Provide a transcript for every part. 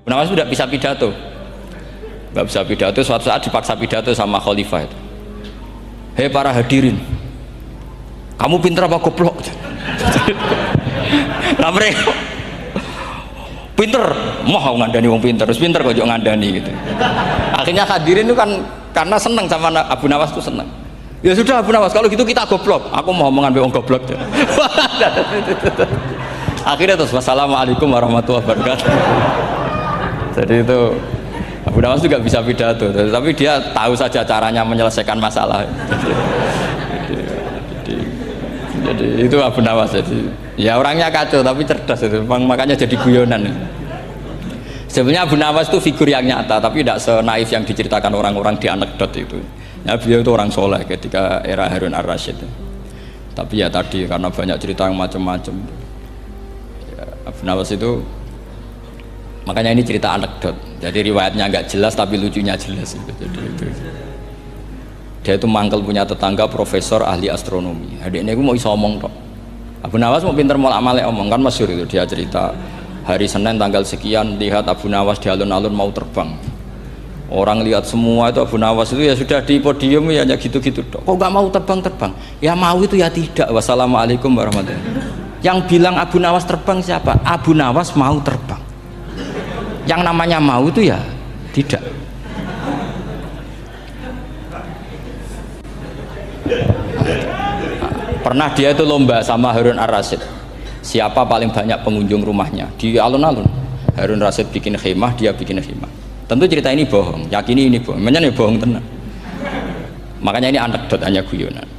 Nawas itu tidak bisa pidato, nggak bisa pidato. Suatu saat dipaksa pidato sama khalifah itu. Hei para hadirin, kamu pinter apa goblok? Lah mereka pinter, mau ngandani wong pinter, terus pinter kok ngandani gitu. Akhirnya hadirin itu kan karena seneng sama Abu Nawas itu seneng. Ya sudah Abu Nawas, kalau gitu kita goblok. Aku mau ngambil wong goblok. Akhirnya terus wassalamualaikum warahmatullahi wabarakatuh. Jadi itu Abu Nawas juga bisa pidato, tapi dia tahu saja caranya menyelesaikan masalah. Jadi itu Abu Nawas. Jadi ya orangnya kacau tapi cerdas itu, makanya jadi guyonan. Sebenarnya Abu Nawas itu figur yang nyata, tapi tidak senaif yang diceritakan orang-orang di anekdot itu. Ya, beliau itu orang soleh ketika era Harun ar-Rasyid. Tapi ya tadi karena banyak cerita yang macam-macam. Ya, Abu Nawas itu, makanya ini cerita anekdot. Jadi riwayatnya nggak jelas tapi lucunya jelas. Jadi itu. Dia itu mangkel punya tetangga profesor ahli astronomi. Adiknya itu mau iso omong tok. Abu Nawas mau pinter molak-malik omong, kan masyhur itu dia cerita hari Senin tanggal sekian lihat Abu Nawas di alun-alun mau terbang. Orang lihat semua itu Abu Nawas itu ya sudah di podium ya hanya gitu-gitu tok. Kok nggak mau terbang-terbang? Ya mau itu ya tidak. Wassalamualaikum warahmatullahi wabarakatuh. Yang bilang Abu Nawas terbang siapa? Abu Nawas mau terbang. Yang namanya mau itu ya tidak. Pernah dia itu lomba sama Harun ar-Rasyid, siapa paling banyak pengunjung rumahnya di alun-alun. Harun ar-Rasyid bikin khemah, dia bikin khemah. Tentu cerita ini bohong, yakini ini bohong, makanya bohong tenang. Makanya ini anekdot, hanya guyonan.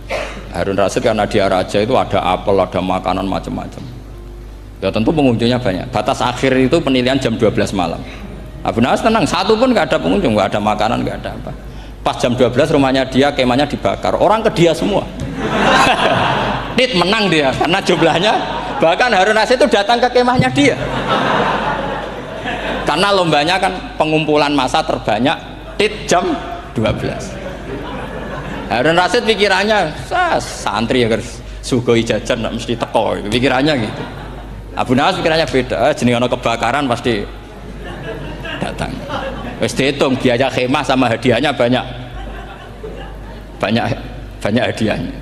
Harun ar-Rasyid karena dia raja itu ada apel, ada makanan macam-macam. Ya tentu pengunjungnya banyak. Batas akhir itu penilaian jam 12 malam. Abu Nawas tenang, satu pun nggak ada pengunjung, nggak ada makanan, nggak ada apa. Pas jam 12 rumahnya dia, kemahnya dibakar, orang ke dia semua. Tit menang dia karena jumlahnya, bahkan Harun ar-Rasyid itu datang ke kemahnya dia. Karena lombanya kan pengumpulan massa terbanyak, tit jam 12. Harun ar-Rasyid pikirannya, santri ya guys, sugoi jajan mesti teko, pikirannya gitu. Abu Nawas pikirannya beda, jeneng ana kebakaran pasti datang. Wis dihitung biaya khemah sama hadiahnya banyak hadiahnya.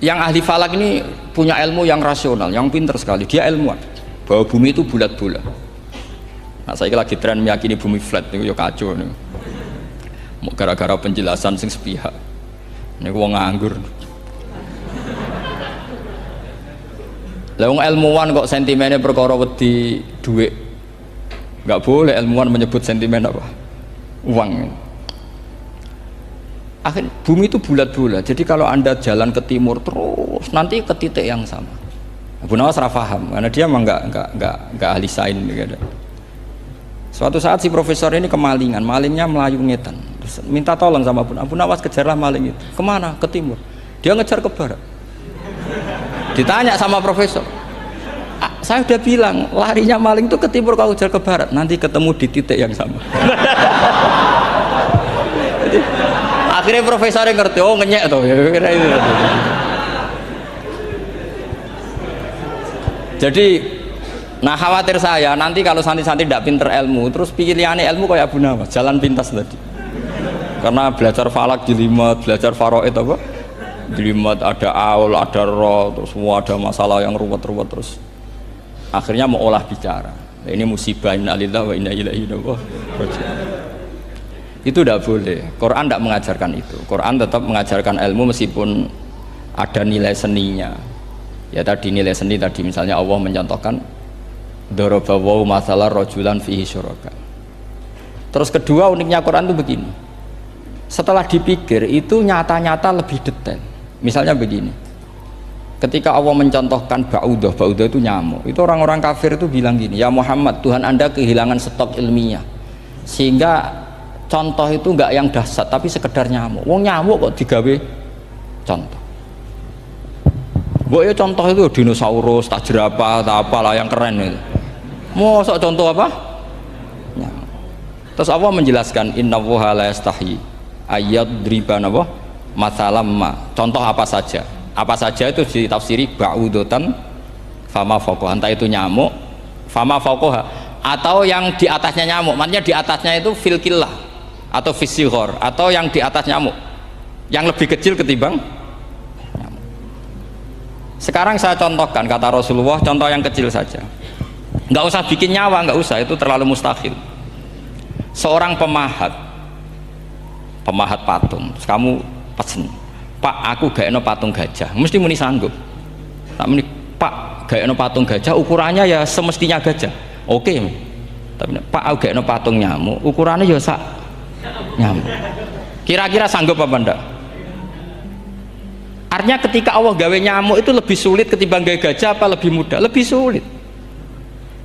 Yang ahli falak ini punya ilmu yang rasional, yang pinter sekali. Dia ilmuwan bahwa bumi itu bulat-bulat. Nah, saya lagi tren meyakini bumi flat, itu ya kacau nih. Gara-gara penjelasan sing sepihak. Ini wong nganggur. Lah wong ilmuwan kok sentimennya perkara wedi duit. Nggak boleh ilmuwan menyebut sentimen apa? Uang. Akhir bumi itu bulat-bulat. Jadi kalau Anda jalan ke timur terus nanti ke titik yang sama. Abu Nawas paham karena dia memang nggak ahli sains gitu. Suatu saat si profesor ini kemalingan, malingnya melayu ngetan. Terus minta tolong sama Abu Nawas, kejarlah maling itu. Kemana? Ke timur. Dia ngejar ke barat. Ditanya sama profesor, saya udah bilang larinya maling itu ke timur, kalau kejar ke barat nanti ketemu di titik yang sama. Jadi, akhirnya profesornya ngerti, oh ngenyek tuh. Jadi, nah khawatir saya nanti kalau santri-santri tidak pinter ilmu, terus pilihannya ilmu kayak Abu Nawas, jalan pintas tadi. Karena belajar falak jelimet, belajar faraid apa? Jelimet, ada aul, ada roh, terus semua ada masalah yang ruwet-ruwet terus. Akhirnya mau olah bicara. Ini musibah, inna lillahi wa inna ilaihi raji'un. Itu tidak boleh. Quran tidak mengajarkan itu. Quran tetap mengajarkan ilmu meskipun ada nilai seninya. Ya tadi nilai seni tadi, misalnya Allah mencontohkan daraba wa masalah rajulan fihi syuraka. Terus kedua uniknya Quran itu begini. Setelah dipikir itu nyata-nyata lebih detail. Misalnya begini. Ketika Allah mencontohkan ba'udah itu nyamuk. Itu orang-orang kafir itu bilang gini, ya Muhammad, Tuhan Anda kehilangan stok ilmiah. Sehingga contoh itu enggak yang dahsyat tapi sekedar nyamuk. Wong nyamuk kok digawe contoh. Mbok ya contoh itu dinosaurus, tak jerapah, tak apalah yang keren itu. Mosok contoh apa? Nyamuk. Terus Allah menjelaskan innallaha la yastahi ayyadriba napa mathalam ma. Contoh apa saja itu ditafsiri ba'udatan fama faqah, entah itu nyamuk, fama fauqaha, atau yang di atasnya nyamuk, maksudnya di atasnya itu fil killah atau fisighor, atau yang di atas nyamuk yang lebih kecil ketimbang nyamuk. Sekarang saya contohkan kata Rasulullah, contoh yang kecil saja, nggak usah bikin nyawa, nggak usah, itu terlalu mustahil. Seorang pemahat patung, terus kamu pesen, Pak aku gak eno patung gajah, mesti muni sanggup. Tak muni, Pak gak eno patung gajah, ukurannya ya semestinya gajah, oke. Tapi Pak aku gak eno patung nyamuk, ukurannya ya sak nyamuk, kira-kira sanggup apa enggak? Artinya ketika Allah gawe nyamuk itu lebih sulit ketimbang gawe gajah, apa lebih mudah? Lebih sulit,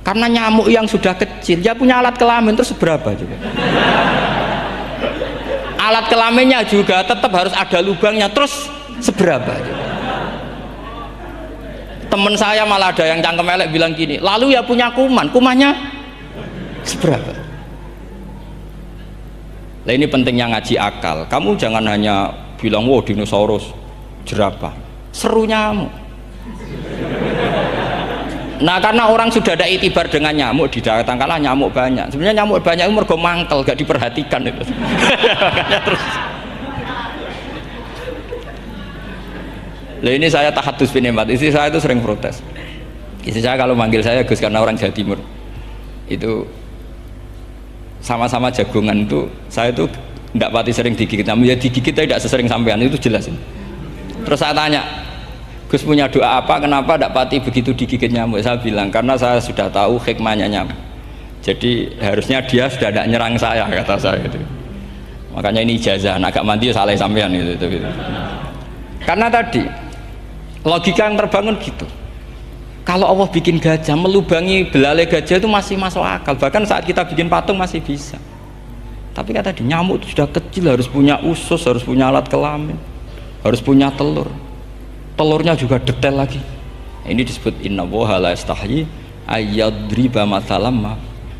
karena nyamuk yang sudah kecil dia punya alat kelamin, terus seberapa juga alat kelaminnya juga tetap harus ada lubangnya, terus seberapa juga. Temen saya malah ada yang cangkem elek bilang gini, lalu ya punya kumannya seberapa. Nah ini pentingnya ngaji akal, kamu jangan hanya bilang wow dinosaurus, jerapah, seru nyamuk. Nah karena orang sudah ada itibar dengan nyamuk, didatangkanlah nyamuk banyak. Sebenarnya nyamuk banyak itu mergo mangkel, gak diperhatikan itu. Makanya terus. Lah ini saya tahadus bin Emat, istri saya itu sering protes. Istri saya kalau manggil saya Gus karena orang Jawa Timur. Itu sama-sama jagongan itu, saya itu tidak pati sering digigit. Namun ya digigit tidak sesering sampean, itu jelas ini. Terus saya tanya, Gus punya doa apa, kenapa tidak pati begitu digigit nyamuk? Saya bilang karena saya sudah tahu hikmahnya nyamuk, jadi harusnya dia sudah tidak nyerang saya, kata saya itu. Makanya ini ijazah, agak mandi salah sampean itu. Karena tadi logika yang terbangun gitu, kalau Allah bikin gajah, melubangi belalai gajah itu masih masuk akal, bahkan saat kita bikin patung masih bisa. Tapi kata tadi nyamuk itu sudah kecil, harus punya usus, harus punya alat kelamin, harus punya telur, telurnya juga detail lagi. Ini disebut innallaha la yastahyi ayyadriba mathalam ma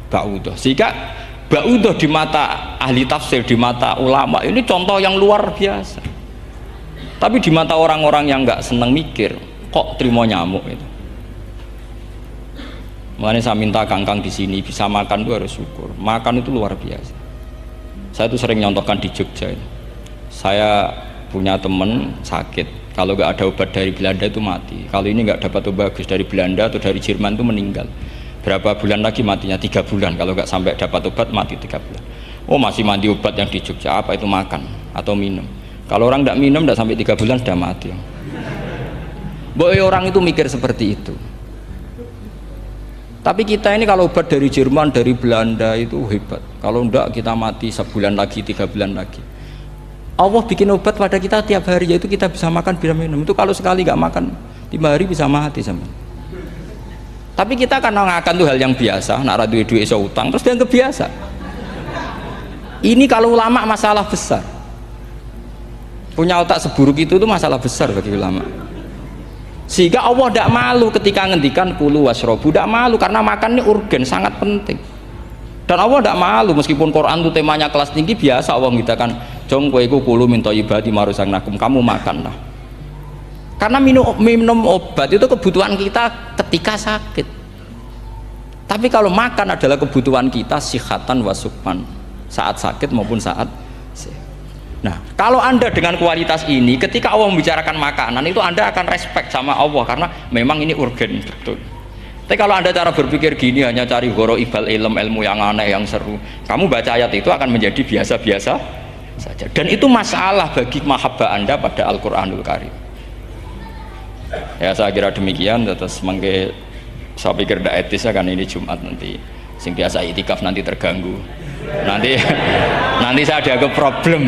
ba'udah. Sehingga ba'udah di mata ahli tafsir, di mata ulama ini contoh yang luar biasa. Tapi di mata orang-orang yang nggak seneng mikir, kok terima nyamuk itu. Makanya saya minta kangkang di sini bisa makan itu harus syukur. Makan itu luar biasa. Saya itu sering nyontohkan di Jogja ini. Saya punya temen sakit, kalau nggak ada obat dari Belanda itu mati. Kalau ini nggak dapat obat bagus dari Belanda atau dari Jerman itu meninggal. Berapa bulan lagi matinya? 3 bulan. Kalau nggak sampai dapat obat mati 3 bulan. Oh masih mandi obat yang di Jogja, apa itu makan atau minum? Kalau orang tidak minum tidak sampai 3 bulan sudah mati. Boy orang itu mikir seperti itu. Tapi kita ini kalau obat dari Jerman, dari Belanda itu hebat. Kalau enggak kita mati sebulan lagi, 3 bulan lagi. Allah bikin obat pada kita tiap hari, yaitu kita bisa makan, bisa minum. Itu kalau sekali nggak makan 5 hari bisa mati sama. Tapi kita karena ngakan itu hal yang biasa, nak duit iso utang terus dianggap biasa. Ini kalau ulama masalah besar. Punya otak seburuk itu masalah besar bagi ulama. Sehingga Allah tidak malu ketika ngendikan kulu wasrobu, tidak malu karena makan ini urgen, sangat penting. Dan Allah tidak malu meskipun Quran itu temanya kelas tinggi, biasa Allah mengatakan jong kowe iku kulu min thayyibati ma razaqnakum, kamu makanlah. Karena minum obat itu kebutuhan kita ketika sakit. Tapi kalau makan adalah kebutuhan kita sihatan wasukman, saat sakit maupun saat sehat. Nah, kalau Anda dengan kualitas ini, ketika Allah membicarakan makanan itu Anda akan respect sama Allah karena memang ini urgen betul. Tapi kalau Anda cara berpikir gini, hanya cari horo ibal ilmu yang aneh, yang seru, kamu baca ayat itu akan menjadi biasa-biasa saja. Dan itu masalah bagi mahabbah Anda pada Al-Quranul Karim. Ya saya kira demikian. Terus mengke saya pikir tidak etis ya, kan ini Jumat nanti sing biasa itikaf nanti terganggu, nanti saya ada ke problem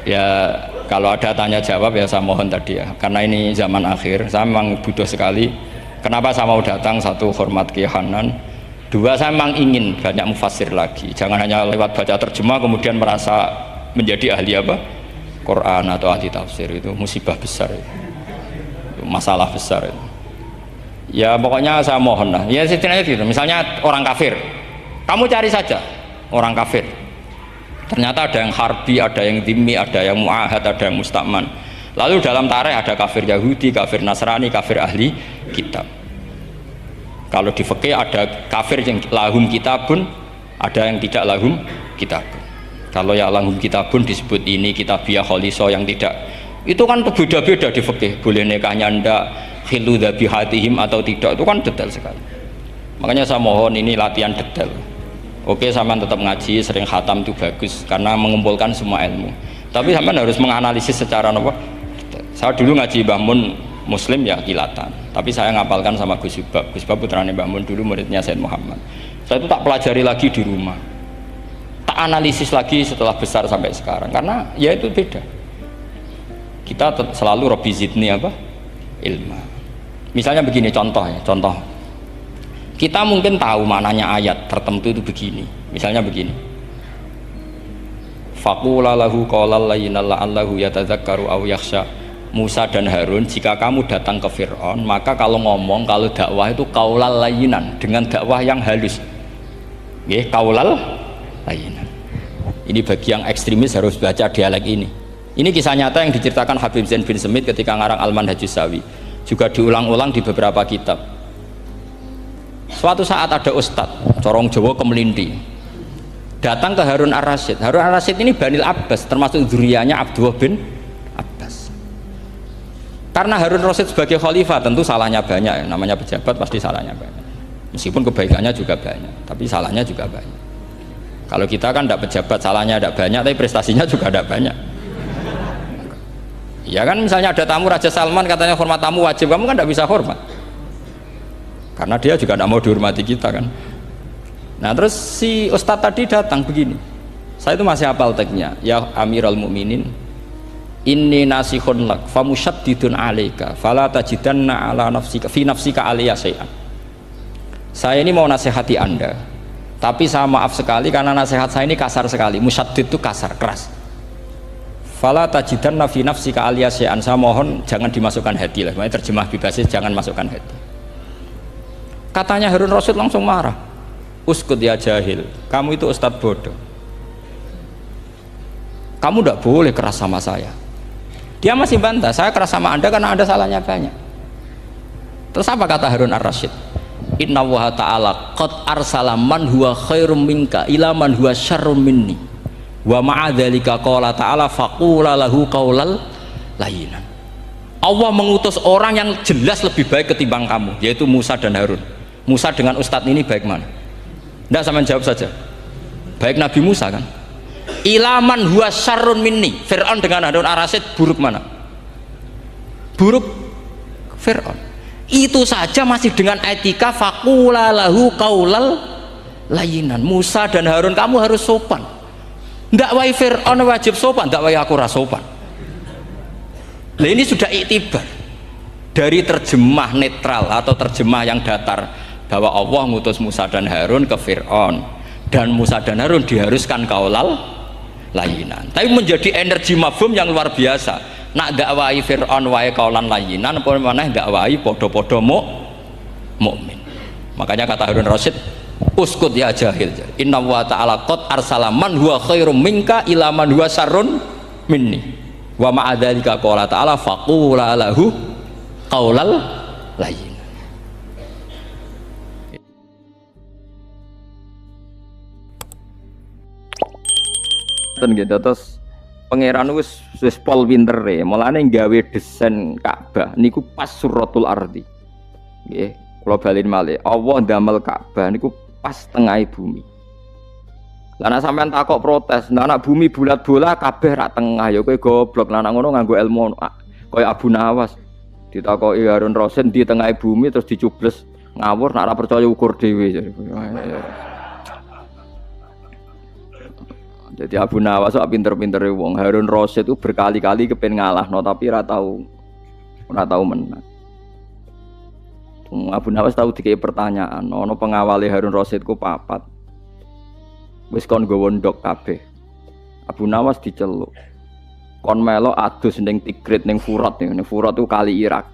ya. Kalau ada tanya jawab ya saya mohon tadi ya, karena ini zaman akhir saya memang butuh sekali. Kenapa saya mau datang? Satu, hormat Kiai Hanan. Dua, saya memang ingin banyak mufassir lagi, jangan hanya lewat baca terjemah kemudian merasa menjadi ahli apa Quran atau ahli tafsir. Itu musibah besar itu masalah besar itu. Ya pokoknya saya mohon lah ya setidaknya gitu. Misalnya orang kafir, kamu cari saja orang kafir, ternyata ada yang harbi, ada yang dhimmi, ada yang mu'ahad, ada yang musta'man. Lalu dalam tarikh ada kafir Yahudi, kafir Nasrani, kafir ahli kitab. Kalau di fikih ada kafir yang lahum kitabun, ada yang tidak lahum kitabun. Kalau yang lahum kitabun disebut ini kitabiah kholiso, yang tidak itu kan beda-beda di fikih. Boleh nikahnya ndak, khilu dzabihatihim atau tidak, itu kan detail sekali. Makanya saya mohon ini latihan detail. Oke, sampean tetap ngaji, sering khatam itu bagus karena mengumpulkan semua ilmu. Tapi sampean harus menganalisis secara apa? Saya dulu ngaji Mbah Mun Muslim ya kilatan. Tapi saya ngapalkan sama Gus Subab. Gus Subab putrane Mbah Mun, dulu muridnya Said Muhammad. Saya itu tak pelajari lagi di rumah. Tak analisis lagi setelah besar sampai sekarang karena ya itu beda. Kita selalu Rabbi zidni apa? Ilma. Misalnya begini contoh. Kita mungkin tahu maknanya ayat tertentu itu begini. Misalnya begini. Faqula lahu qaulal layyinal la'allahu yatadzakkaru aw yakhsha. Musa dan Harun, jika kamu datang ke Fir'aun, maka kalau ngomong, kalau dakwah itu qaulal layyinan, dengan dakwah yang halus. Nggih, qaulal layyinan. Ini bagi yang ekstremis harus baca dialek ini. Ini kisah nyata yang diceritakan Habib Zain bin Semit ketika ngarang Al-Manhajus Sawi. Juga diulang-ulang di beberapa kitab. Suatu saat ada ustadz corong Jawa Kemelinti datang ke Harun Ar-Rasyid. Harun Ar-Rasyid ini Banil Abbas, termasuk zuriyahnya Abdullah bin Abbas. Karena Harun Ar-Rasyid sebagai khalifah tentu salahnya banyak, namanya pejabat pasti salahnya banyak. Meskipun kebaikannya juga banyak, tapi salahnya juga banyak. Kalau kita kan tidak pejabat, salahnya tidak banyak, tapi prestasinya juga tidak banyak. Ya kan, misalnya ada tamu Raja Salman, katanya hormat tamu wajib, kamu kan tidak bisa hormat karena dia juga tidak mau dihormati kita kan. Nah terus si ustadz tadi datang begini, saya itu masih hafal teksnya, ya Amirul Mukminin inni nasihun lak famusyaddidun alaika fala tajidanna ala nafsika fi nafsika aliyya syai'an. Saya ini mau nasihati anda, tapi saya maaf sekali karena nasihat saya ini kasar sekali. Musyaddid itu kasar, keras. Fala tajidanna fi nafsika aliyya syai'an, saya mohon jangan dimasukkan hati lah, makanya terjemah bebasnya jangan masukkan hati. Katanya Harun Rasyid langsung marah. Uskut ya jahil, kamu itu ustadz bodoh, kamu tidak boleh keras sama saya. Dia masih bantah, saya keras sama anda karena anda salahnya banyak. Terus apa kata Harun Ar-Rasyid? Inna wa ta'ala qad arsala man huwa khairum minka ila man huwa syarrum minni wa ma'adzalika qala ta'ala faqula lahu qaulal layyinan. Allah mengutus orang yang jelas lebih baik ketimbang kamu, yaitu Musa dan Harun. Musa dengan ustadz ini baik mana? Tidak, sama jawab saja. Baik Nabi Musa kan? Ilaman huwa syarrun minni. Fir'aun dengan Harun Ar-Rasyid buruk mana? Buruk Fir'aun. Itu saja masih dengan etika faqula lahu qaulal layyinan. Musa dan Harun kamu harus sopan. Tidak wae Fir'aun wajib sopan, tidak wae aku ora sopan. Nah ini sudah iktibar dari terjemah netral atau terjemah yang datar bahwa Allah ngutus Musa dan Harun ke Fir'aun dan Musa dan Harun diharuskan qaulal layyinan, tapi menjadi energi mafhum yang luar biasa. Nak dakwai Fir'aun wae qaulan layyinan apa maneh dakwai podo-podo mukmin. Makanya kata Harun Rasyid, uskut ya jahil, inna wa ta'ala qad arsala man huwa khairum minka ila man huwa syarrun minni wa ma'adzalika qala ta'ala faqula lahu qaulal layyin. Dan gitu terus pangeran wis pol pintere mulane gawe desain Ka'bah niku pas suratul ardi. Nggih, kula balin malih. Allah ndamel Ka'bah niku pas tengah bumi. Lah nek sampean takok protes, anak bumi bulat bola kabeh rak tengah ya kowe goblok. Lah ngono nganggo ilmu kaya Abu Nawas. Ditakoki Harun Rasyid di tengah bumi terus dicubles ngawur nek ora percaya ukur dhewe. Jadi Abu Nawas sok pinter-pintere wong. Harun Rasyid itu berkali-kali kepen ngalahno tapi ora tau menang. Abu Nawas tahu dikei pertanyaan, ono pengawali Harun Rasyid ku papat. Wis kon nggawa ndok kabeh. Abu Nawas diceluk. Kon melok adus ning Tigrit ning Furat ning Furat itu kali Irak.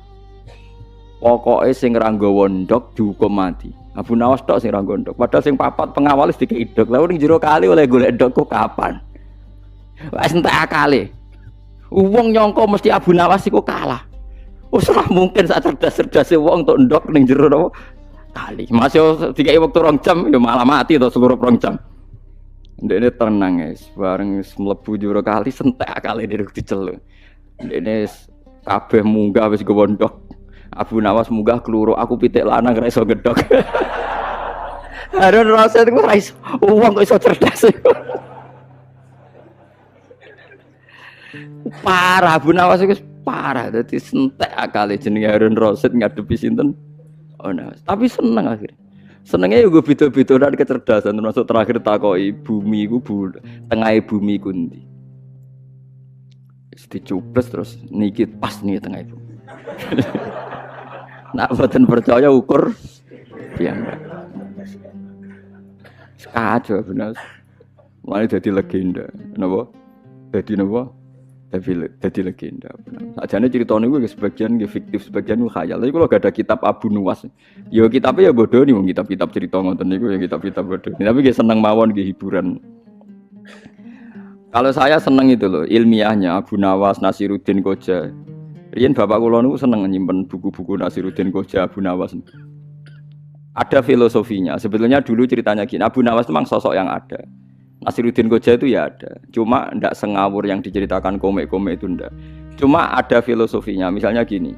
Pokoke sing ra nggawa ndok dihukum mati. Abu Nawas tok sing ra nggawa ndok. Padahal sing papat pengawali dikei ndok. Lah ning jero kali oleh golek ndok ku kapan? Wis entek akale. Wong nyangka mesti Abu Nawas iku kalah. Wis ora mungkin sak cerdas-cerdase wong tok ndok ning jero kali. Masih dikai waktu 2 jam ya malah mati to seluruh 2 jam. Ndekne tenang guys, bareng mlebu jero kali sentek akale diceluk. Ndekne kabeh munggah wis gondok. Abu Nawas munggah keluru, aku pitik lanang ra iso gedhok. Harun Rasid ku ra iso, wong kok iso cerdas. Parah Abu Nawas iku parah, dadi sentek akale jenenge Harun Rasid ngadepi sinten? Oh Nawas. Tapi seneng akhirnya. Senenge yo beda-bedaan kecerdasan termasuk terakhir takoki bumi iku tengahe bumi ku ndi. Wis dicubles terus niki pas nih tengah ibu. Nak boten percaya ukur piyambak. Kacau bener. Mulai dadi legenda. Napa? Dadi napa? Dadi legenda. Sajane crita niku sebagian nggih fiktif, sebagian ku khayal. Tapi kalau gak ada kitab Abu Nuwas, ya kitabnya ya bodoh nih, kitab-kitab cerita ngoten niku ya kitab-kitab bodoh. Tapi nggih seneng mawon nggih hiburan. Kalau saya seneng itu loh, ilmiahnya Abu Nawas, Nasiruddin Koja. Riyen bapak kula niku seneng nyimpen buku-buku Nasiruddin Koja, Abu Nawas. Ada filosofinya. Sebetulnya dulu ceritanya gini, Abu Nawas itu memang sosok yang ada. Nasiruddin Koja itu ya ada. Cuma ndak sengawur yang diceritakan komik-komik itu ndak. Cuma ada filosofinya. Misalnya gini.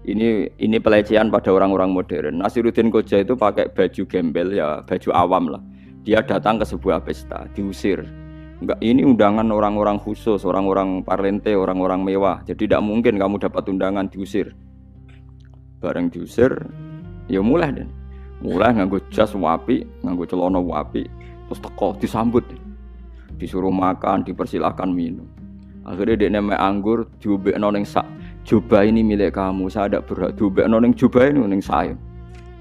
Ini pelecehan pada orang-orang modern. Nasiruddin Koja itu pakai baju gembel ya, baju awam lah. Dia datang ke sebuah pesta, diusir. Enggak, ini undangan orang-orang khusus, orang-orang parlente, orang-orang mewah. Jadi tidak mungkin kamu dapat undangan, diusir. Bareng diusir, ya mulai deh. Mulai nganggo jas wapi, nganggo celana wapi, terus teko disambut. Disuruh makan, dipersilahkan minum. Akhirnya dia mek anggur, diobekno ning sak. Jubah ini milik kamu, saya tidak berhak diobekno ning jubah ini ning saya.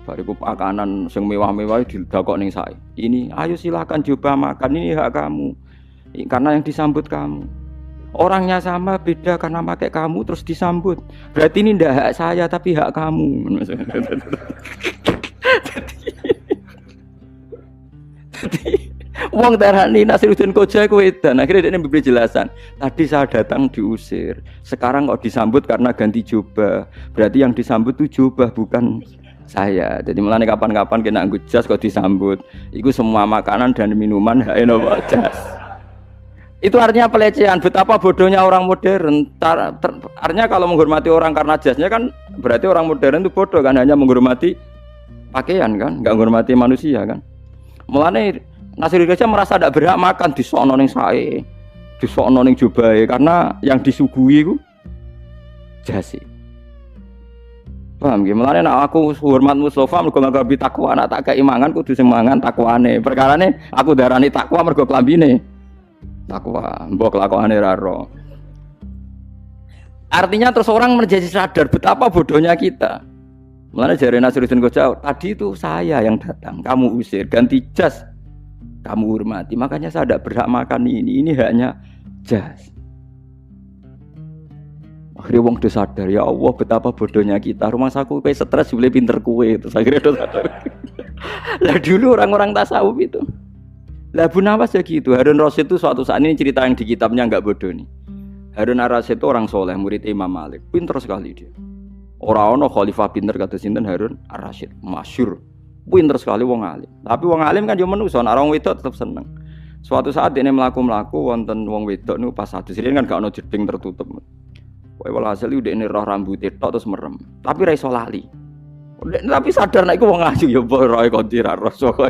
Bariku makanan sing mewah-mewah didakok ning saya. Ini, ayo silakan jubah makan, ini hak kamu. Karena yang disambut kamu. Orangnya sama beda karena pakai kamu terus disambut. Berarti ini ndak hak saya tapi hak kamu. Wong darani Nasiruddin Koja ku edan. Akhirnya dia memberi jelasan. Tadi saya datang diusir. Sekarang kok disambut karena ganti jubah. Berarti yang disambut itu jubah bukan saya. Jadi mulane kapan-kapan kena nggo jas kok disambut. Iku semua makanan dan minuman hak eno jas. Itu artinya pelecehan. Betapa bodohnya orang modern. Artinya kalau menghormati orang karena jasnya kan berarti orang modern itu bodoh kan, hanya menghormati pakaian kan, nggak menghormati manusia kan. Mulane Nasiruddin Koja merasa tidak berhak makan di sono ning sae, di sono ning jubahe karena yang disuguhi itu jasi. Paham nggih? Mulane nek aku hormat Mustofa mergo nggawe takwa, nek tak kei mangan kudu sing mangan takwane. Perkarane aku darani takwa mergo klambine. Takwa, mbok lakone ra ro. Artinya terus orang menjadi sadar betapa bodohnya kita. Mulane jare Nasiruddin Koja, tadi itu saya yang datang, kamu usir, ganti jas, kamu hormati. Makanya saya tidak berhak makan ini haknya jas. Akhirnya wong udah sadar, ya Allah betapa bodohnya kita. Rumah saku kayak stres boleh pinter kue itu. Akhirnya udah sadar. Lah dulu orang-orang tasawuf itu. Lah Abu Nawas ya gitu. Harun Rasid itu suatu saat ini cerita yang di kitabnya enggak bodoh nih. Harun Rasid itu orang soleh, murid Imam Malik. Pinter sekali dia. Orang ono khalifah pinter kata sinten Harun Rasid, masyhur. Pinter sekali wong alim. Tapi wong alim kan yo manusa, nek wong wedok tetep seneng. Suatu saat dene mlaku-mlaku wonten wong wedok niku pas adus kan gak ono jeding tertutup. Wae walhasil udene roh rambute tok terus merem. Tapi ra iso lali. Tapi sadar nek iku wong ayu ya mbok roe konti ra rasa kowe.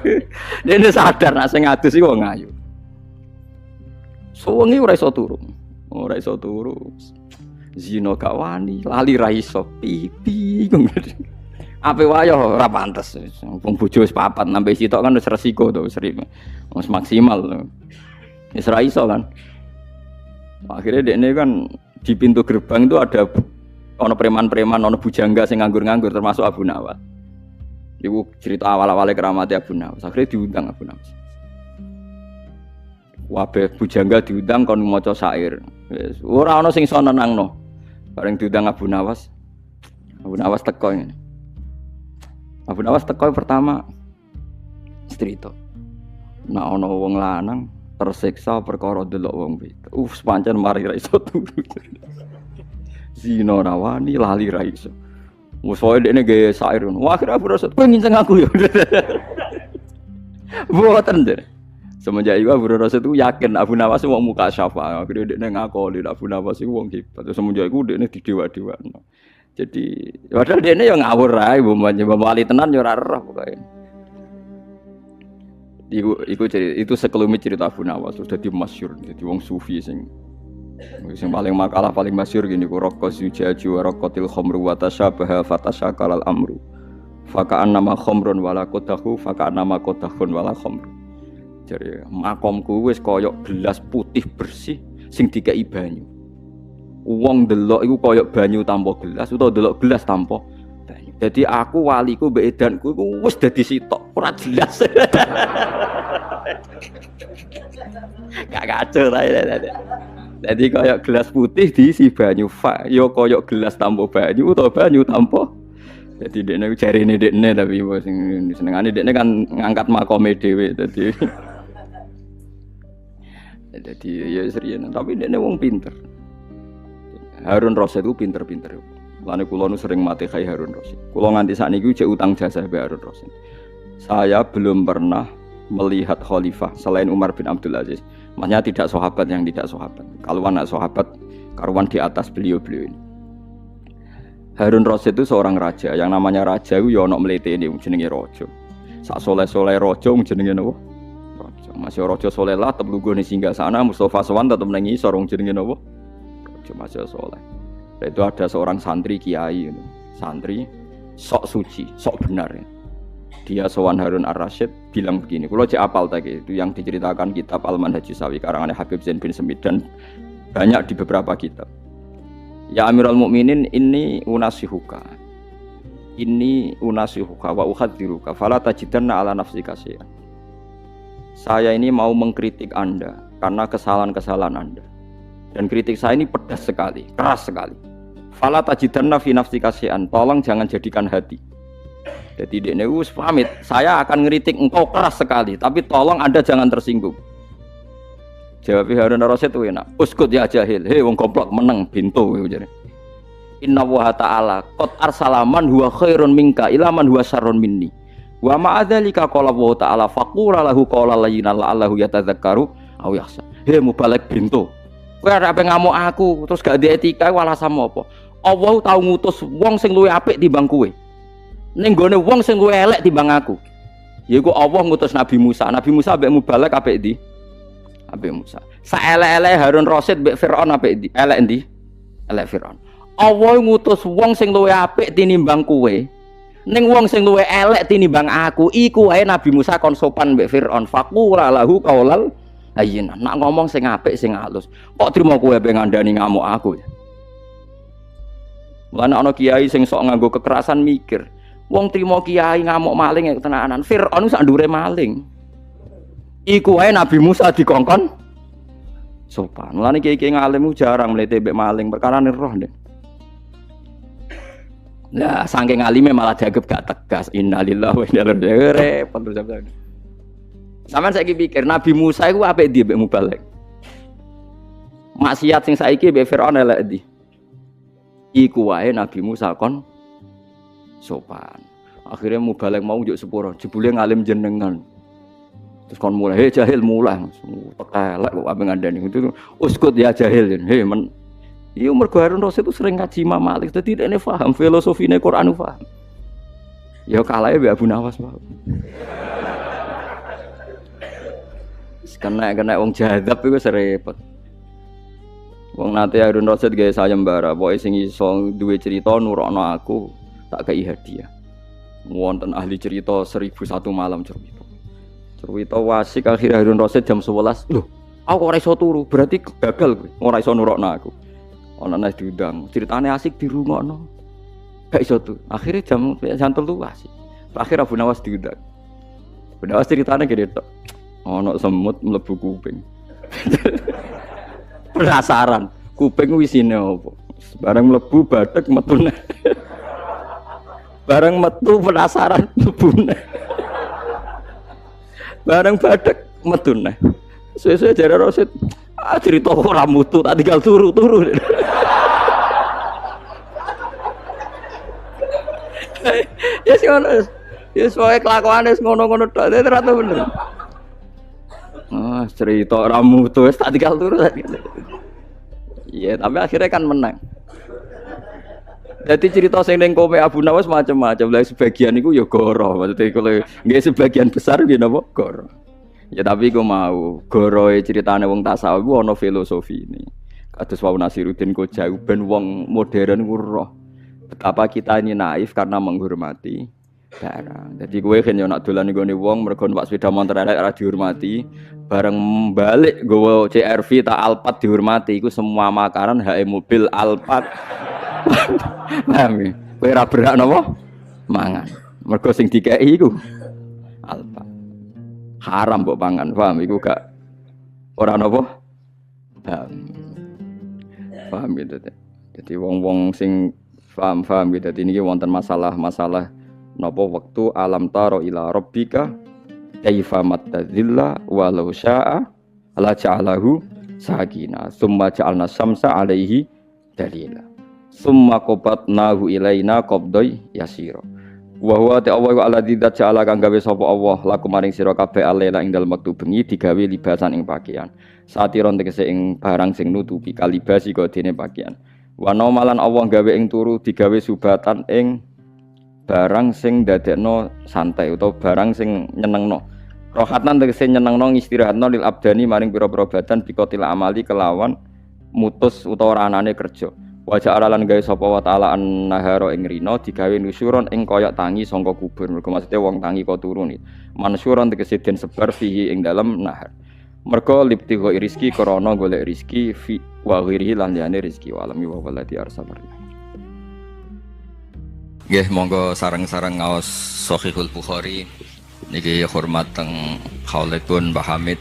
Dene sadar nek sing adus iku wong ayu. Suwengi ora iso turu. Ora iso turu. Zina gak wani, lali ra iso pipi. Ape wae ora pantes. Wong bojo wis papat nambe sitok kan wis resiko to, wis maksimal. Wis ra iso kan. Akhirnya dekne kan di pintu gerbang itu ada ono preman-preman, ono bujangga sing nganggur-nganggur termasuk Abu Nawas. Iku cerita awal-awale keramate Abu Nawas. Akhirnya diundang Abu Nawas. Wabe bujangga diundang kon maca syair. Wis ora ono sing iso nenangno. Bareng diundang Abu Nawas. Abu Nawas teko ngene. Abu Nawas teko pertama cerita. Nek ana wong lanang tersiksa perkara delok wong wedok. Pancen mari ra iso turu. Zina rawani lali ra iso. Wes wae dekne gawe syair ngono. Wah akhire Abu Rasid kowe nginceng aku ya. Mboten deh. Semenjak itu Abu Rasid itu yakin Abu Nawas wong muka syafa. Akhire dekne ngakoni Abu Nawas iku wong hebat. Semenjak itu dekne didewa-dewano. Jadi padahal dekne ya ngawur ae mbok wali tenan ya ora roh pokoke. Itu sekelumit cerita Abu Nawas terus dadi masyhur dadi wong sufi sing paling makalah paling masyhur gini ku raqqa zujaju wa raqqatil khamru wa tashabaha fatashakal al amru faka'annama khamrun wala qadahu faka'annama qadahun wala khamru. Jadi makomku wis koyok gelas putih bersih sing dikai banyu. Wong delok iku koyok banyu tanpa gelas utawa delok gelas tanpa banyu. Jadi aku waliku mbek edanku iku wis dadi sitok ora jelas. Gak kacau ta. Jadi koyok gelas putih diisi banyu fa, yo koyok gelas tanpa banyu utawa banyu tanpa. Jadi dekne jarine dekne tapi sing senengane dekne kan ngangkat makome dhewe dadi. Jadi ya serius tapi dekne wong pinter. Harun Rasid itu pinter-pinter. Lane kula nu sering mati kai Harun Rasid. Kula nganti sakniki cek utang jasa be Harun Rasid. Saya belum pernah melihat khalifah selain Umar bin Abdul Aziz. Maksudnya tidak sahabat yang tidak sahabat. Kalau anak sahabat karuan di atas beliau-beliau ini. Harun Rasid itu seorang raja. Yang namanya raja itu ya ono mletene jenenge raja. Sak soleh-soleh raja jenenge napa? Raja. Masih raja soleh lah tetep lunggone singgah sana Mustafa Sowan tetep nang ngisor jenenge napa? Raja masih soleh. Itu ada seorang santri kiai ini. Santri sok suci, sok benar ya. Dia sowan Harun Ar-Rasyid bilang begini, kalau cek apal tadi itu yang diceritakan kitab Al-Manhaj Sawi karangan Habib Zain bin Semit dan banyak di beberapa kitab. Ya Amirul Mukminin ini unasihuka wa uhadziruka fala tajidanna ala nafsika syai'an. Saya ini mau mengkritik Anda karena kesalahan-kesalahan Anda. Dan kritik saya ini pedas sekali, keras sekali. Fala tajidanna fi nafsika syai'an. Tolong jangan jadikan hati. Jadi dekne wis pamit, saya akan ngeritik engkau keras sekali, tapi tolong Anda jangan tersinggung. Jawab Harun Ar-Rasyid itu enak. Uskut ya jahil, hei wong goblok meneng bintu jare. Inna wa ta'ala qad arsalaman huwa khairun minka ila man huwa syarrun minni. Wa ma adzalika qala wa ta'ala faqura lahu qawlan layyinan la'allahu yatadzakkaru aw yakhsha. Hei mubalek bintu. Kowe arep ngamuk aku terus gak ada etika walasan apa? Allah tau ngutus wong sing luwih apik timbang kowe. Ning gone wong sing luwih elek timbang aku. Yaiku Allah ngutus Nabi Musa. Nabi Musa mbek mubalek apik ndi? Apik Musa. Saelek-elek Harun Rasyid mbek Firaun apik ndi? Elek ndi? Elek Firaun. Allah ngutus wong sing luwih apik tinimbang kowe. Ning wong sing luwih elek tinimbang aku, iku wae Nabi Musa kon sopan mbek Firaun. Faqura lahu qaulal ayyinan. Nak ngomong sing apik sing halus. Kok trimo kowe mbek ngandani ngamuk aku. Mulane ana kiai sing sok nganggo kekerasan mikir. Wong trimo kiai ngamuk maling ya tenanan. Firaun sak ndure maling. Iku wae Nabi Musa dikongkon sopan. Mulane kiai-kiai ngalim jarang mlete mbek maling perkara roh ndek. Lah saking alime malah dianggap gak tegas. Innalillahi wa inna ilaihi raji'un. Repot terus sampean. Sampeyan saiki pikir Nabi Musa iku apik ndi mbek mubalek. Maksiat sing saiki mbek Firaun elek ndi? Iku wae Nabi Musa kon sopan. Akhirnya mubalek mau njuk sepuro, jebule ngalim jenengan. Terus kon mulai, "Hei jahil mulai." Tekelek kok ape ngandani itu. Uskut ya jahil. Hei men. Iya mergo Harun Rasyid itu sering ngaji Imam Malik, dadi dekne paham filosofine Quran paham. Ya kalahe mbek Abu Nawas wae. Kena wong jadab iku wis repot. Wong nate Harun Rasyid gawe sayembara, pokoke sing iso duwe cerita nurokno aku tak kei hadiah. Wonten ahli cerita 1001 malam cerita. Cerita wasik akhir Harun Rasyid jam 11. Loh, aku ora iso turu, berarti gagal kowe. Ora iso nurokno aku. Ana nek diundang, ceritane asik dirungokno. Gak iso tuh. Akhirnya jam 3 asik. Terakhir Abu Nawas diundang. Abu Nawas ceritane gede tok. Ana semut mlebu kuping. Penasaran, kuping wisine apa? Bareng mlebu bathek metune. Bareng metu penasaran mlebune. Bareng bathek metune. Suwe-suwe jare Rasyid, cerita ora mutu, tak tinggal turu-turu. Ya sih ngono. Ya soalnya kelakuan wis ngono-ngono tok, ternyata bener. Ah, cerita ramu tuh tak tinggal turu tadi. Iya, tapi akhirnya kan menang. Jadi cerita sing ning Kome Abu Nawas macam-macam. Lah sebagian iku ya goro. Maksudnya kalau nggih sebagian besar ya napa goro. Ya tapi iku mau goroe ceritane wong tasawuf iku ana filosofi ini. Kados wau Nasiruddin Kojau ben wong modern ku roh betapa kita ini naif karena menghormati barang. Jadi kowe kan yo nak dolan nggone wong mergo numpak sepeda motor elek ora dihormati, bareng balik nggawa CR-V ta Alphard dihormati iku semua makanan hak mobil Alphard. Paham ya? Kowe ora berhak napa? Mangan. Mergo sing dikeki iku Alphard. Haram mbok pangan, paham iku gak ora napa? Paham gitu. Jadi wong-wong sing paham gitu. Dadi niki wonten masalah-masalah napa waktu alam taro ila rabbika kaifa mattazilla walau syaa la ja'alahu sakina summa ja'alna samsa alaihi dalila summa qabatnahu ilaina qabdai yasira wa huwa ta'awwa alladzi ja'ala kang gawe sapa Allah laku maring sira kabeh alela ing dalem wektu bengi digawe libasan ing pakaian satiron tegese ing barang sing nutupi kalibasi kok dene pakaian wa malan Allah gawe ing turu digawe subatan ing barang sing dadekno santai utawa barang sing nyenengno. Rohatan tegese nyenengno istirahatno lil abdani maring pira-pira badan bikotil amali kelawan mutus utawa anane kerja. Wajah aralan gawe sapa wa taala an-nahara ing rina digawe nusyuron ing koyok tangi sangka kubur. Mergo maksude wong tangi kok turu ni. Mansyuron tegese den sebar fihi ing dalem nahar. Mergo liptigo rizki krana golek rizki fi wa ghirihi lan liyane rizki wa alami wa walati arsabar. Nggih monggo sareng-sareng ngaos Shahihul Bukhari niki hormat teng Khaulipun Mbah Hamid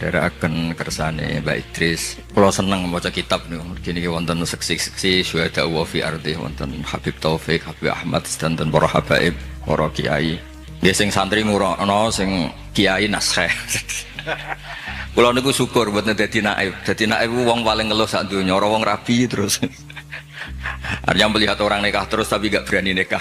derekaken kersane Mbak Idris. Kula seneng maca kitab niku. Niki wonten seksi-seksi syuhada wa fi ardi wonten Habib Taufik, Habib Ahmad sedanten para habaib, para kiai. Nggih sing santri ngurono sing kiai naskah. Kula niku syukur mboten dadi naib. Dadi naib wong paling ngeluh sak donya, ora wong rabi terus. Artinya melihat orang nikah terus tapi gak berani nikah.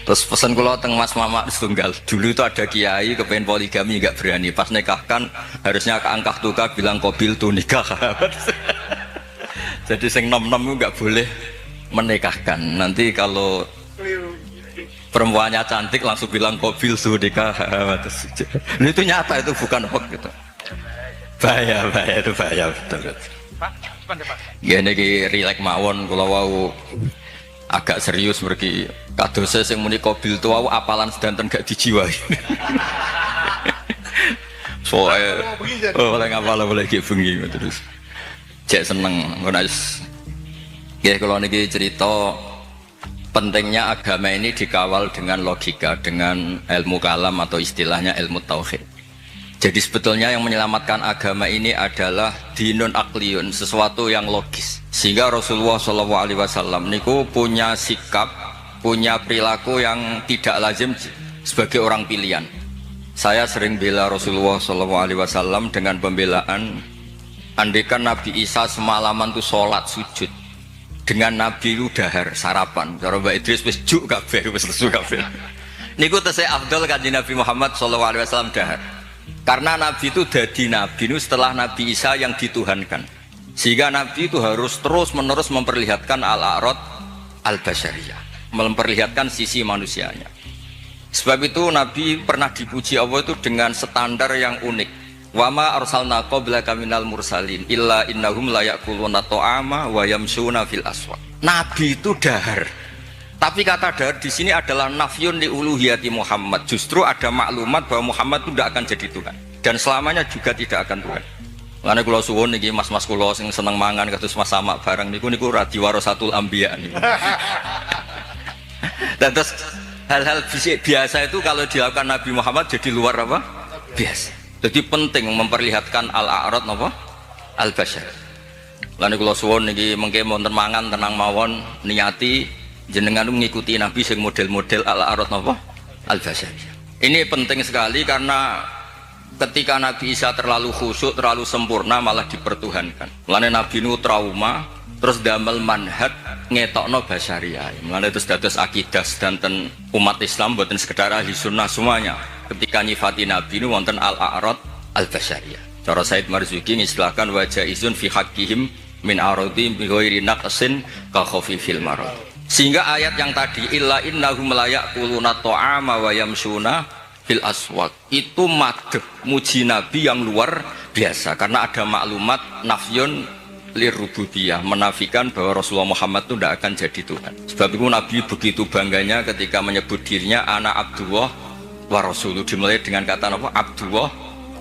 Terus pesan kulo teng Mas Mamak setunggal. Dulu itu ada kiai kepengen poligami gak berani. Pas nikahkan harusnya keangkah tukar bilang kobil tuh nikah. Jadi sing nom-nom itu gak boleh menikahkan. Nanti kalau perempuannya cantik langsung bilang kobil tuh nikah. Itu nyata, itu bukan hoax gitu. Bahaya itu bahaya betul. Ya niki rilek mawon kula wau agak serius mergi kadose sing muni kobil tu wau apalan sedanten gak dijiwai. Soale oleh ngapal boleh ki bengi terus. Cek seneng ngono wis. Nggih kula niki cerita pentingnya agama ini dikawal dengan logika, dengan ilmu kalam atau istilahnya ilmu tauhid. Jadi sebetulnya yang menyelamatkan agama ini adalah dinun akliyun, sesuatu yang logis. Sehingga Rasulullah SAW niku punya sikap, punya perilaku yang tidak lazim sebagai orang pilihan. Saya sering bela Rasulullah SAW dengan pembelaan, andaikan Nabi Isa semalaman itu sholat sujud, dengan Nabi itu dahar sarapan. Cara Mbak Idris wis juk kabeh, wis lesu kabeh. Niku tesih afdal kanjeng Nabi Muhammad SAW dahar. Karena Nabi itu jadi Nabi itu setelah Nabi Isa yang dituhankan, sehingga Nabi itu harus terus menerus memperlihatkan al-a'rad al-basyariyah, memperlihatkan sisi manusianya. Sebab itu Nabi pernah dipuji Allah itu dengan standar yang unik. Wa ma arsalna qablaka minal mursalin illa innahum la ya'kuluna ta'ama wa yamshuna fil aswaq. Nabi itu dahar. Tapi kata dahar di sini adalah nafyun li uluhiyati Muhammad. Justru ada maklumat bahwa Muhammad itu tidak akan jadi Tuhan dan selamanya juga tidak akan Tuhan. Karena kalau suwun niki mas-mas kula sing seneng mangan kados Mas Samak bareng niku radi warasatul anbiya niku. Dan terus hal-hal biasa itu kalau dilakukan Nabi Muhammad jadi luar apa? Biasa. Jadi penting memperlihatkan al-a'rad apa? Al-basyar. Lan kula suwun niki mengke wonten mangan tenang mawon niati jenengan mengikuti Nabi sing model-model al-a'rad napa al-basyariyah. Ini penting sekali karena ketika Nabi Isa terlalu khusyuk, terlalu sempurna malah dipertuhankan. Mulane Nabi nu trauma terus damel manhaj ngetokno basyariah. Mulane terus dados akidah sedanten umat Islam boten sekedar ahli sunnah semuanya. Ketika nyifati Nabi ini wonten al-a'rad al-basyariah. Cara Said Marzuki ngistilahkan wajah izun fi haqqihim min aradi bi ghairi naqsin ka khafifil marad. Sehingga ayat yang tadi illa innahum la yaquluna ta'ama wa yamshuna fil aswaq itu madh muji Nabi yang luar biasa karena ada maklumat nafyun lirububiyah, menafikan bahwa Rasulullah Muhammad itu tidak akan jadi Tuhan. Sebab itu Nabi begitu bangganya ketika menyebut dirinya anak Abdullah wa Rasuluh, dimulai dengan kata apa? Abdullah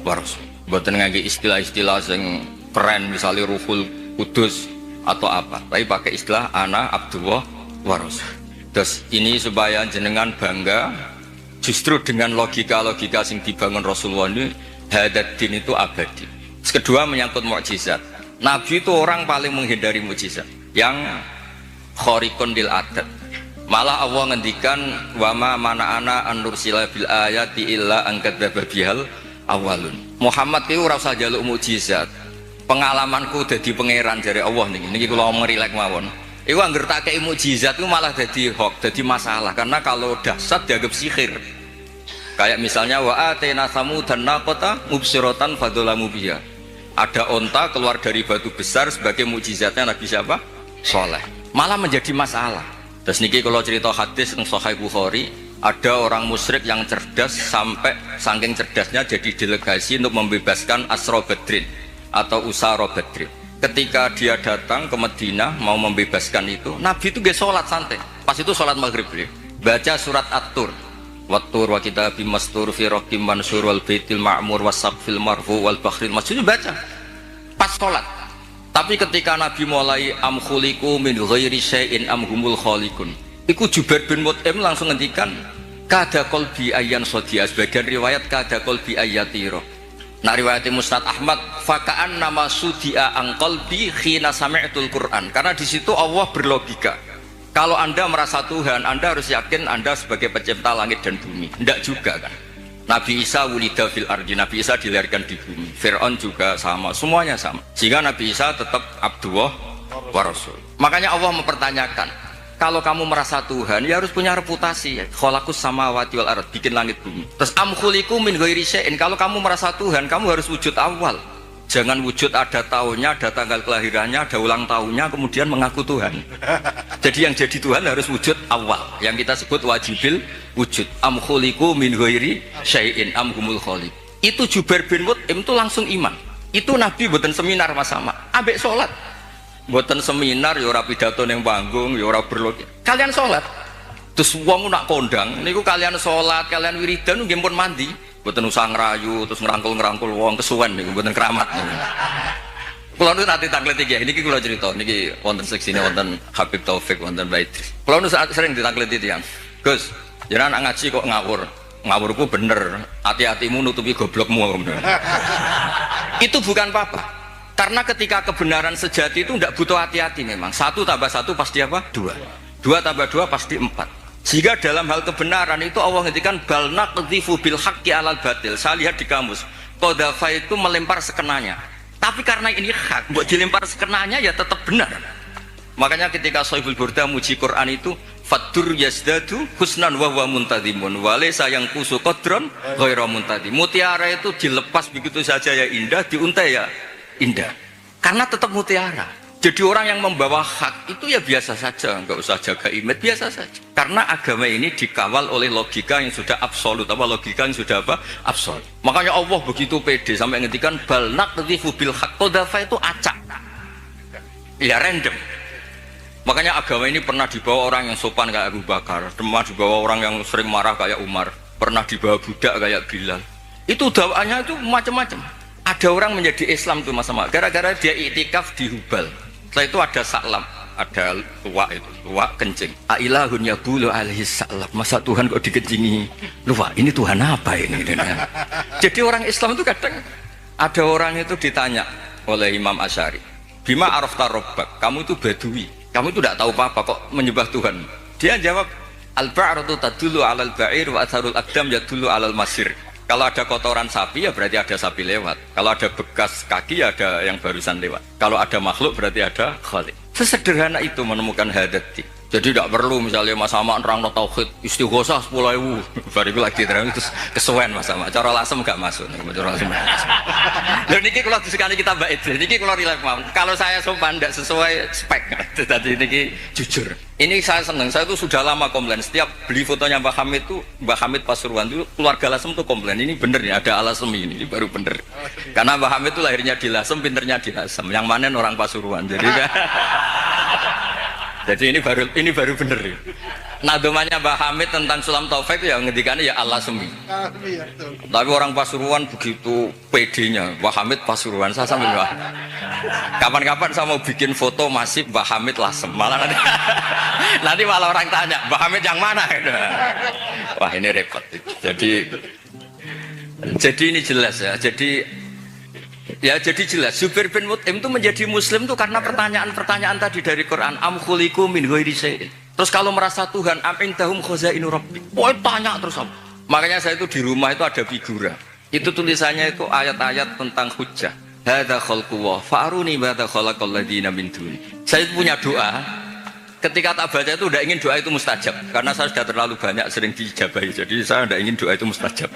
wa Rasul. Mboten ngangge istilah-istilah yang keren misalnya Ruhul Kudus atau apa, tapi pakai istilah anak Abdullah wa Rasul. Terus ini supaya jenengan bangga justru dengan logika-logika yang dibangun Rasulullah ini, hadat din itu abadi. Kedua menyangkut mukjizat. Nabi itu orang paling menghindari mukjizat yang khariqun lil adat. Malah Allah ngendikan wama mana ana an-nursila bil ayati illa angkadzaba bihal awalun. Muhammad itu ora usah njaluk mukjizat. Pengalamanku dadi pangeran jare Allah niki kula omong rilek mawon. Iku angger tak kei mukjizat itu malah dadi hoax, dadi masalah karena kalau dahsyat dianggap sihir. Kayak misalnya wa atena samudan naqata mubsiratan fadzalamu biha. Ada onta keluar dari batu besar sebagai mukjizatnya Nabi siapa? Soleh. Malah menjadi masalah. Terus niki kalau cerita hadis yang Sahih Bukhari, ada orang musyrik yang cerdas sampai saking cerdasnya jadi delegasi untuk membebaskan Asra Badrin atau Usara Badrin. Ketika dia datang ke Madinah mau membebaskan itu, Nabi itu gak sholat santai. Pas itu sholat maghrib beliau baca surat At-Tur. Wattur wa kitabim mastur fi raqim mansur wal baitil ma'mur wasaqfil marfu wal bakhril masjid baca pas sholat. Tapi ketika Nabi mulai am khuliqu min ghairi syai'in am humul khaliqun, iku Jubair bin Mut'im langsung ngendikan kada qalbi ayyan sadiya. Sebagian riwayat kada qalbi ayyatiro. Nah riwayat Musnad Ahmad faka'an nama sudia an qalbi khina sami'tul Qur'an, karena di situ Allah berlogika. Kalau Anda merasa Tuhan, Anda harus yakin Anda sebagai pencipta langit dan bumi. Tidak juga kan. Nabi Isa wulida fil ardi, Nabi Isa dilahirkan di bumi. Fir'aun juga sama, semuanya sama. Sehingga Nabi Isa tetap Abdullah wa Rasul. Makanya Allah mempertanyakan, kalau kamu merasa Tuhan, ya harus punya reputasi. Khalaqus samawati wal ard, bikin langit bumi. Terus am khuliqu min ghairi syai'in, kalau kamu merasa Tuhan, kamu harus wujud awal. Jangan wujud ada tahunnya, ada tanggal kelahirannya, ada ulang tahunnya, kemudian mengaku Tuhan. Jadi yang jadi Tuhan harus wujud awal, yang kita sebut wajibil wujud. Am khuliqu min ghairi syai'in am humul khaliq. Itu Jubair bin Mut'im itu langsung iman. Itu Nabi mboten seminar Mas sama, ambek sholat. Mboten seminar, ya ora pidato ning panggung, ya ora berlogika. Kalian sholat. Terus wong nak kondang, niku kalian sholat, kalian wiridan nggih pun mandi. Mboten usah ngrayu terus ngerangkul-ngerangkul wong kesuwen niku mboten keramat. Kula nu nanti tanglet iki, niki kula cerita, niki wonten seksine wonten Habib Taufik wonten Baitri. Kula nu sering ditanglet tiyang. Gus, jenengan ngaji kok ngawur. Ngawurku bener, hati-hatimu nutupi goblokmu. Itu bukan apa-apa. Karena ketika kebenaran sejati itu tidak butuh hati-hati memang. 1 tambah 1 pasti apa? 2. 2 tambah 2 pasti 4. Sehingga dalam hal kebenaran itu Allah ngendikan bal naqdhifu bil haqqi alal batil. Saya lihat di kamus, qadhafa itu melempar sekenanya. Tapi karena ini hak, buat dilempar sekenanya ya tetap benar. Makanya ketika Shahibul Burda muji Quran itu fadur yazdadu husnan wa huwa muntadhimun wa laysa yanqusu qadran ghairu muntadhim. Mutiara itu dilepas begitu saja ya indah, diuntai ya indah. Karena tetap mutiara. Jadi orang yang membawa hak itu ya biasa saja, nggak usah jaga image, biasa saja. Karena agama ini dikawal oleh logika yang sudah absolut, apa logika yang sudah apa? Absolut. Makanya Allah begitu pede sampai ngendikan bal naqdhifu bil haqq, qadhafa itu acak. Ya random. Makanya agama ini pernah dibawa orang yang sopan kayak Abu Bakar, pernah dibawa orang yang sering marah kayak Umar, pernah dibawa budak kayak Bilal. Itu dakwaannya itu macam-macam. Ada orang menjadi Islam tuh Mas Sama, gara-gara dia iktikaf di Hubal. Setelah itu ada saklam, ada luwak itu, luwak kencing. Ailahun yabulu alaihi saklam. Masa Tuhan kok dikencingi luwak? Ini Tuhan apa ini? Jadi orang Islam itu kadang ada orang itu ditanya oleh Imam Asy'ari, bima arafta rabbak? Kamu itu badui, kamu itu tidak tahu apa-apa kok menyembah Tuhan. Dia jawab, al-ba'ratu tadullu 'alal ba'ir wa atharul aqdam yadullu 'alal masir. Kalau ada kotoran sapi ya berarti ada sapi lewat. Kalau ada bekas kaki ya ada yang barusan lewat. Kalau ada makhluk berarti ada khalik. Sesederhana itu menemukan hadati. Jadi tidak perlu misalnya Mas Sama nerang tauhid istighosah 10.000 bariku lagi terang terus kesuwen Mas Sama. Cara lasem gak masuk. Cara lasem. Lho niki kula disekani kita Mbak Idris. Niki kula relax mawon. Kalau saya sopan tidak sesuai spek. Jadi niki jujur. Ini saya senang. Saya itu sudah lama komplain. Setiap beli fotonya Mbak Hamid itu, Mbak Hamid Pasuruan itu keluarga Lasem tuh komplain. Ini bener nih ada Alasem ini baru bener. Karena Mbak Hamid itu lahirnya di Lasem, pinternya di Lasem. Yang mana orang Pasuruan. Jadi ini baru bener ya. Nadomanya Mbah Hamid tentang Sulam Taufik ya ngendikannya ya Allah semi. Tapi orang Pasuruan begitu PD-nya. Mbah Hamid Pasuruan saya sampai Mbah. Kapan-kapan saya mau bikin foto masih Mbah Hamid Lasem. Malah nanti malah orang tanya Mbah Hamid yang mana? Wah ini repot. Jadi ini jelas ya. Jadi jelas Zubair bin Mut'im itu menjadi muslim itu karena pertanyaan-pertanyaan tadi dari Quran am khuliqu min ghairi syai'in. Terus kalau merasa Tuhan am indahum khazainu rabbik. Wah tanya terus apa? Makanya saya itu di rumah itu ada figura. Itu tulisannya itu ayat-ayat tentang hujjah. Hadza khalqullah fa'aruni madza khalaqal ladzina min duni. Saya punya doa. Ketika tak baca itu tidak ingin doa itu mustajab karena saya sudah terlalu banyak sering diijabahi. Jadi saya tidak ingin doa itu mustajab.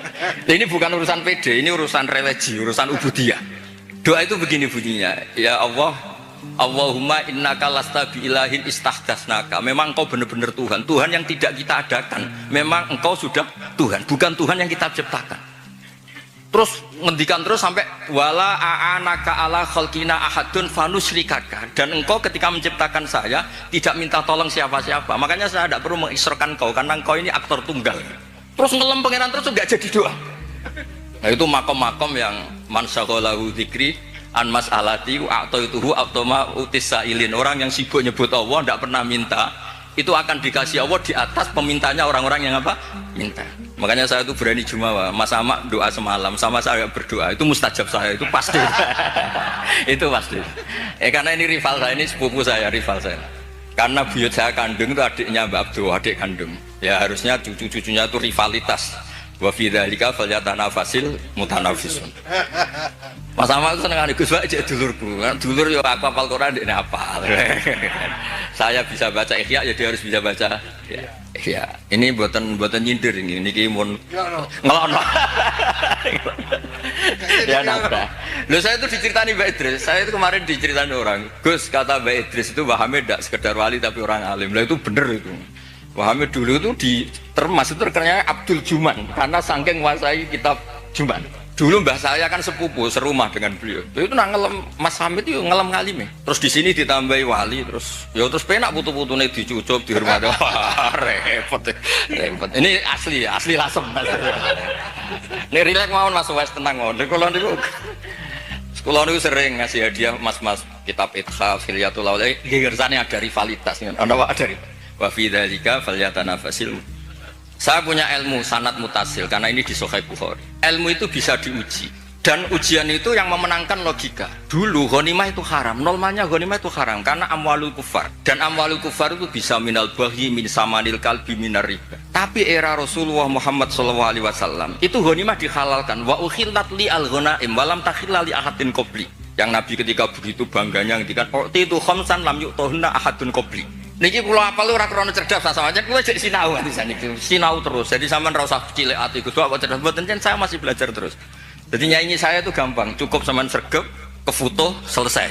Ini bukan urusan PD, ini urusan religi, urusan ubudiyah. Doa itu begini bunyinya, ya Allah, Allahumma innaka lasta biilahin istahdasnaka. Memang engkau benar-benar Tuhan, Tuhan yang tidak kita adakan. Memang engkau sudah Tuhan, bukan Tuhan yang kita ciptakan. Terus ngendikan terus sampai wala a'anaka ala khalqina ahadun fanusyrikaka. Dan engkau ketika menciptakan saya tidak minta tolong siapa-siapa. Makanya saya tidak perlu mengisrokan engkau karena engkau ini aktor tunggal. Terus ngelem pangeran terus enggak jadi doa. Nah itu makom-makom yang man syaghalahu dzikri an mas'alati a'taituhu atoma utisailin. Orang yang sibuk nyebut Allah tidak pernah minta, itu akan dikasih Allah di atas pemintanya orang-orang yang apa? Minta. Makanya saya itu berani jumawa. Mas Sama doa semalam sama saya berdoa, itu mustajab saya, itu pasti. Itu pasti. Karena ini rival saya, ini sepupu saya, rival saya. Karena buyut saya kandung itu adiknya Mbak Abdul, adik kandung. Ya harusnya cucu-cucunya itu rivalitas. Wa fi dzalika falyatanafasil mutanafisun. Mas Sama itu seneng Gus Pak cek dulurku. Dulur yo aku hafal Quran ndek hafal. Saya bisa baca Ihya ya dia harus bisa baca Ihya. Ini buatan nyindir ini niki mun ngelono. Ya nabrak. Loh saya itu diceritani Mbak Idris. Saya itu kemarin diceritani orang. Gus kata Mbak Idris itu Mbah Hamid tidak sekedar wali tapi orang alim. Lah itu bener itu. Mbah Hamid dulu itu itu terkenalnya Abdul Juman karena saking menguasai kitab Juman. Dulu mbah saya kan sepupu serumah dengan beliau. Itu nak ngelem Mas Hamid itu ngelem ngalime. Terus di sini ditambahi wali terus penak putu-putune dicucup dihormati. Repot. Ini asli Lasem. Ini rileks mawon Mas Wes tenang mawon. Kula niku sering ngasih hadiah mas-mas kitab Ithaf Hilyatul Auliya. Ngersane ada rivalitas. Ana wae ada. Wa fi dzalika falyatanafasil. Saya punya ilmu sanad mutasil karena ini di Sahih Bukhari. Ilmu itu bisa diuji dan ujian itu yang memenangkan logika. Dulu ghanimah itu haram, normalnya ghanimah itu haram karena amwalul kufar. Dan amwalul kufar itu bisa minal baghi min samanil kalbi minar riba. Tapi era Rasulullah Muhammad SAW itu ghanimah dihalalkan. Wa ukhillat li al-ghanaim wa lam takhilla li ahadin qabli. Yang Nabi ketika begitu bangganya ngendikan itu khamsan lam yu'tahunna ahadun qabli. Niki kula apal ora krana cerdas sampeyan kuwi jek sinau nganti saniki. Sinau terus. Jadi sampean ora usah cilik ati Gus kok cerdas mboten saya masih belajar terus. Jadi nyanyi saya itu gampang, cukup sampean sregep, ke foto selesai.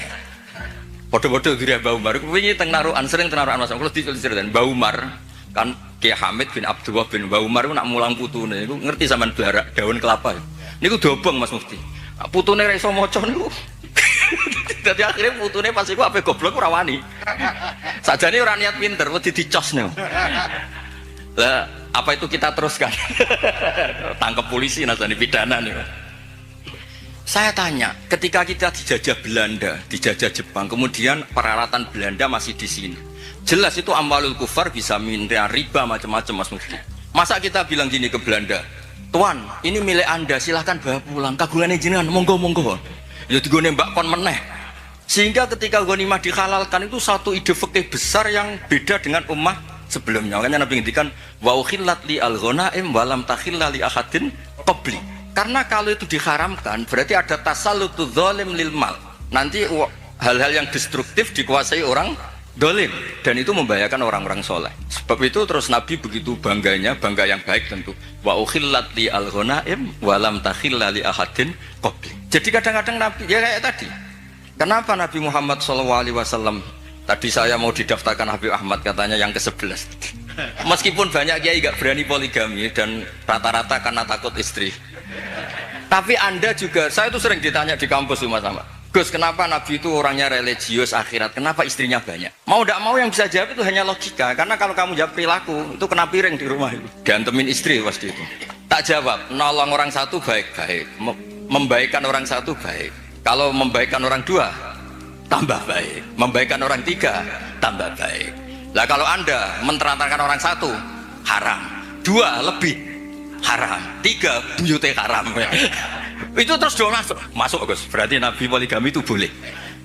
Padha-padha diri Mbah Umar kuwi teng narukan sering teng narukan Mas. Kula diceritain Mbah Umar kan Ki Hamid bin Abdullah bin Mbah Umar ku nak mulang putune niku ngerti sampean blarak daun kelapa. Niku dobong Mas Mufti. Putune ra iso maca niku. Jadi akhirnya putune pas iku ape goblok ora wani. Sajane ora niat pinter, wedi dicos nih. Lah, apa itu kita teruskan? Tangkap polisi nasani pidana nih. Saya tanya, ketika kita dijajah Belanda, dijajah Jepang, kemudian peralatan Belanda masih di sini. Jelas itu amwalul kufar bisa minta riba macam-macam Mas Mufti. Masa kita bilang gini ke Belanda, "Tuan, ini milik Anda, silahkan bawa pulang. Kagungannya jenengan, monggo-monggo." Ya digone mbak kon meneh. Sehingga ketika ghanimah dihalalkan itu satu ide fikih besar yang beda dengan ummah sebelumnya. Makanya Nabi ngendikan wa ukhillat li al-ghanaim wa lam takhilla li ahadin qabli. Karena kalau itu diharamkan berarti ada tasallutu dzalim lil mal. Nanti hal-hal yang destruktif dikuasai orang dolim, dan itu membahayakan orang-orang soleh. Sebab itu terus Nabi begitu bangganya, bangga yang baik tentu. Wa ukhillat li al-ghanaim wa lam takhilla li ahadin qabli. Jadi kadang-kadang Nabi ya kayak tadi. Kenapa Nabi Muhammad SAW tadi saya mau didaftarkan Habib Ahmad katanya yang ke-11. Meskipun banyak kiai gak berani poligami dan rata-rata karena takut istri. Tapi Anda juga, saya itu sering ditanya di kampus Mas Ahmad. Gus, kenapa Nabi itu orangnya religius akhirat? Kenapa istrinya banyak? Mau tidak mau yang bisa jawab itu hanya logika. Karena kalau kamu jawab perilaku, itu kena piring di rumah itu. Diantemin istri pasti itu. Tak jawab, nolong orang satu baik-baik, membaikkan orang satu baik. Kalau membaikkan orang dua, tambah baik. Membaikkan orang tiga, tambah baik. Lah kalau Anda menteratakan orang satu, haram. Dua lebih, haram. Tiga, buyute haram. Itu terus doang masuk Gus, berarti Nabi poligami itu boleh,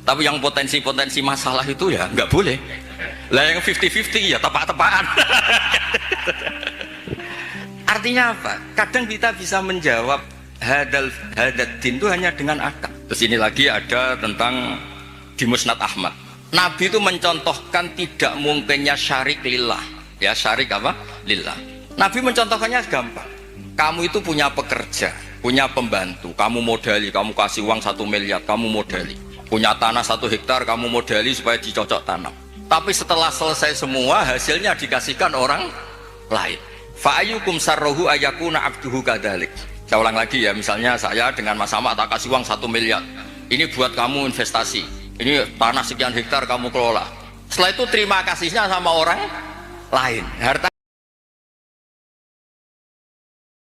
tapi yang potensi-potensi masalah itu ya nggak boleh lah, yang 50-50 ya tepak-tepakan. Artinya apa? Kadang kita bisa menjawab hadaddin itu hanya dengan akal. Terus ini lagi ada tentang di Musnad Ahmad, Nabi itu mencontohkan tidak mungkinnya syarik lillah, ya syarik apa? Lillah. Nabi mencontohkannya gampang, kamu itu punya pekerja, punya pembantu, kamu modali, kamu kasih uang 1 miliar, kamu modali. Punya tanah 1 hektar, kamu modali supaya dicocok tanam. Tapi setelah selesai semua, hasilnya dikasihkan orang lain. Fa'ayyukum sarrohu ayakuna abduhu kadalik. Saya ulang lagi ya, misalnya saya dengan Mas Ahmad tak kasih uang 1 miliar. Ini buat kamu investasi. Ini tanah sekian hektar kamu kelola. Setelah itu terima kasihnya sama orang lain. Harta